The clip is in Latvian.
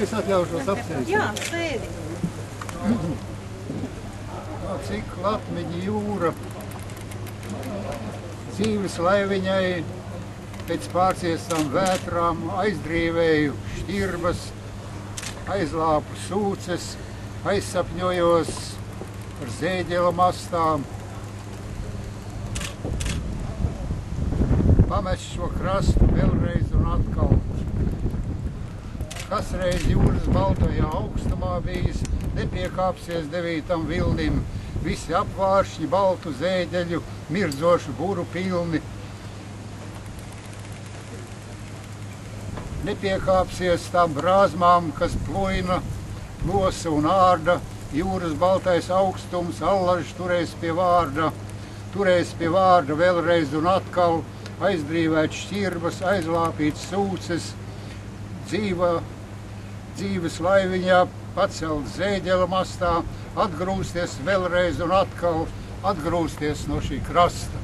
Es atļaušos apsēst. Jā, sēdi. Cik Latmiņa jūra dzīves laiviņai pēc pārciestām vētrām aizdrīvēju šķirbas, aizlāpu sūces, aizsapņojos ar zēģela mastām. Pamest šo krastu vēlreiz un atkal. Kas reiz jūras baltajā augstumā bijis, nepiekāpsies 9. vilnim. Visi apvāršņi baltu zēģeļu, mirdzošu buru pilni. Nepiekāpsies tām brāzmām, kas plojina, plosa un ārda. Jūras baltais augstums allaž turēs pie vārda. Turēs pie vārda vēlreiz un atkal. Aizdrīvēt šķirbas, aizlāpīt sūces, dzīves laiviņā pacelt zēģela mastā, atgrūsties vēlreiz un atkal, atgrūsties no šī krasta.